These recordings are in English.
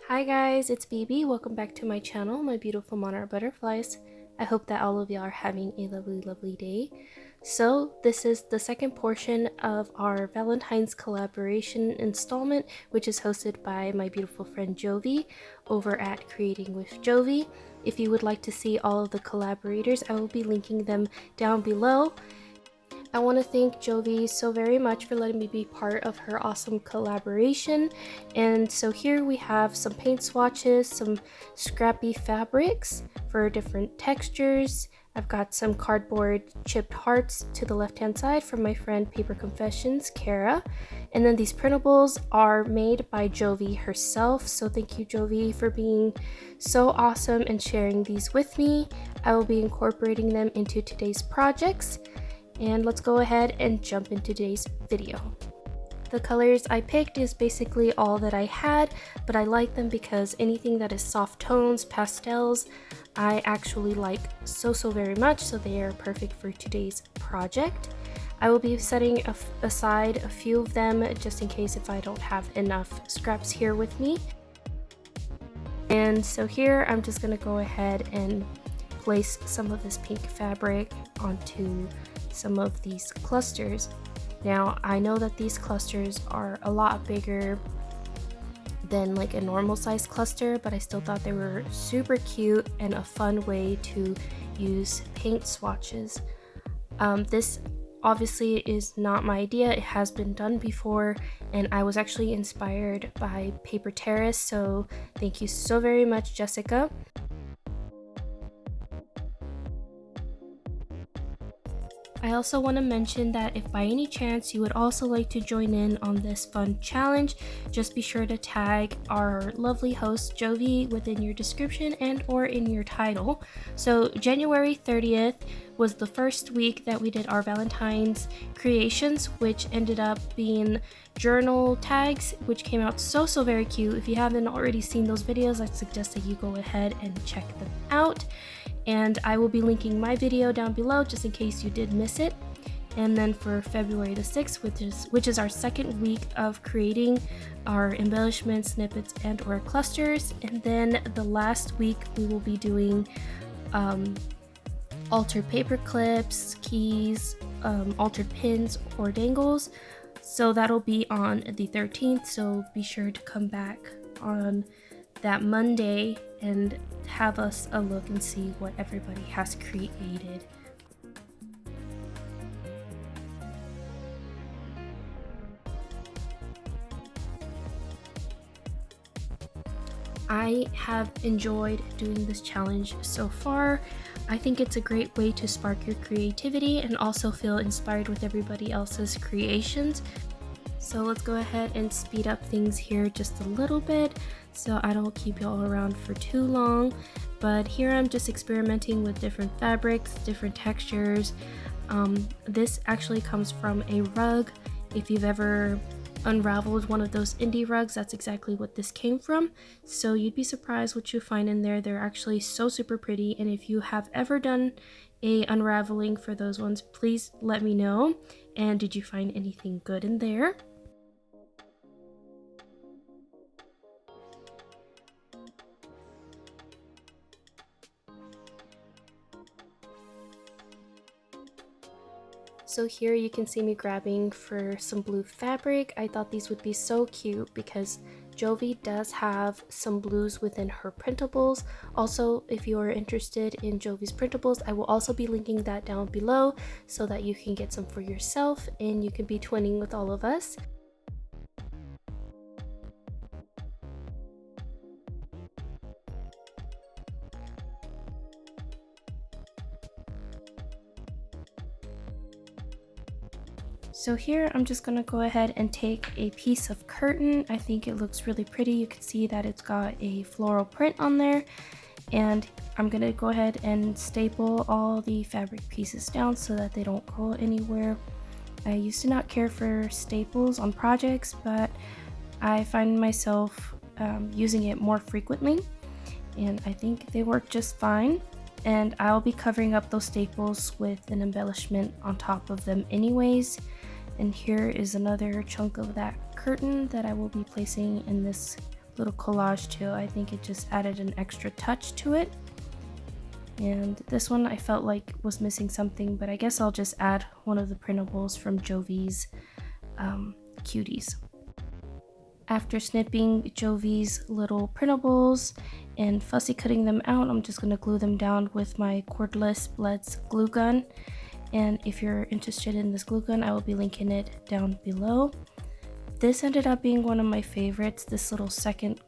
Hi guys, it's BB. Welcome back to my channel, my beautiful monarch butterflies. I hope that all of y'all are having a lovely day. So this is the second portion of our Valentine's collaboration installment, which is hosted by my beautiful friend Jovi over at Creating with Jovi. If you would like to see all of the collaborators, I will be linking them down below. I want to thank Jovi so very much for letting me be part of her awesome collaboration. And so here we have some paint swatches, some scrappy fabrics for different textures. I've got some cardboard chipped hearts to the left hand side from my friend Paper Confessions, Kara. And then these printables are made by Jovi herself. So thank you, Jovi, for being so awesome and sharing these with me. I will be incorporating them into today's projects. And let's go ahead and jump into today's video. The colors I picked is basically all that I had, but I like them because anything that is soft tones, pastels, I actually like so very much, so they are perfect for today's project. I will be setting aside a few of them just in case if I don't have enough scraps here with me. And so here I'm just going to go ahead and place some of this pink fabric onto some of these clusters. Now I know that these clusters are a lot bigger than like a normal size cluster, but I still thought they were super cute and a fun way to use paint swatches. This obviously is not my idea, it has been done before, and I was actually inspired by Paper Terrace, so thank you so very much, Jessica. I also want to mention that if by any chance you would also like to join in on this fun challenge, just be sure to tag our lovely host Jovi within your description and or in your title. So January 30th was the first week that we did our Valentine's creations, which ended up being journal tags, which came out so very cute. If you haven't already seen those videos, I suggest that you go ahead and check them out. And I will be linking my video down below just in case you did miss it. And then for February the 6th, which is our second week of creating our embellishments, snippets, and or clusters. And then the last week we will be doing altered paper clips, keys, altered pins, or dangles. So that'll be on the 13th, so be sure to come back on that Monday and have us a look and see what everybody has created. I have enjoyed doing this challenge so far. I think it's a great way to spark your creativity and also feel inspired with everybody else's creations. So let's go ahead and speed up things here just a little bit so I don't keep y'all around for too long. But here I'm just experimenting with different fabrics, different textures. This actually comes from a rug. If you've ever unraveled one of those indie rugs, that's exactly what this came from. So you'd be surprised what you find in there. They're actually so super pretty, and if you have ever done a unraveling for those ones, please let me know. And did you find anything good in there? So here you can see me grabbing for some blue fabric. I thought these would be so cute because Jovi does have some blues within her printables. Also, if you are interested in Jovi's printables, I will also be linking that down below so that you can get some for yourself and you can be twinning with all of us. So here I'm just going to go ahead and take a piece of curtain. I think it looks really pretty. You can see that it's got a floral print on there. And I'm going to go ahead and staple all the fabric pieces down so that they don't go anywhere. I used to not care for staples on projects, but I find myself using it more frequently. And I think they work just fine. And I'll be covering up those staples with an embellishment on top of them anyways. And here is another chunk of that curtain that I will be placing in this little collage too. I think it just added an extra touch to it. And this one I felt like was missing something, but I guess I'll just add one of the printables from Jovi's cuties. After snipping Jovi's little printables and fussy cutting them out, I'm just going to glue them down with my Cordless BLEDS glue gun. And if you're interested in this glue gun, I will be linking it down below. This ended up being one of my favorites, this little second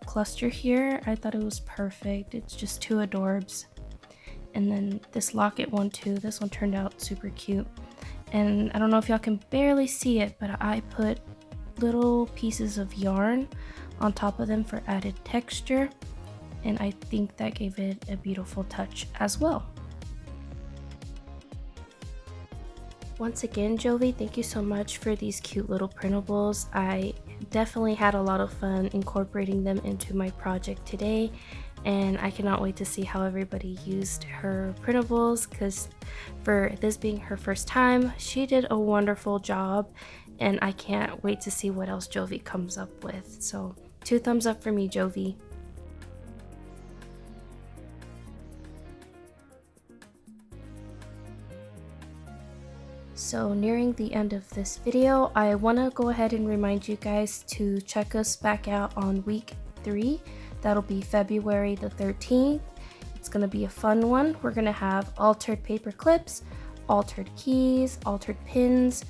cluster here. I thought it was perfect. It's just two adorbs. And then this locket one too. This one turned out super cute. And I don't know if y'all can barely see it, but I put little pieces of yarn on top of them for added texture, and I think that gave it a beautiful touch as well. Once again, Jovi, thank you so much for these cute little printables. I definitely had a lot of fun incorporating them into my project today, and I cannot wait to see how everybody used her printables, because for this being her first time, she did a wonderful job, and I can't wait to see what else Jovi comes up with. So 2 thumbs up for me, Jovi. So nearing the end of this video, I want to go ahead and remind you guys to check us back out on week 3. That'll be February the 13th. It's going to be a fun one. We're going to have altered paper clips, altered keys, altered pins,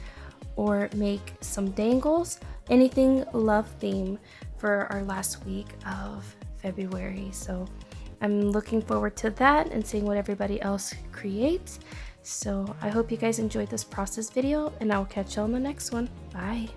or make some dangles, anything love theme for our last week of February. So I'm looking forward to that and seeing what everybody else creates. So I hope you guys enjoyed this process video, and I'll catch you on the next one. Bye.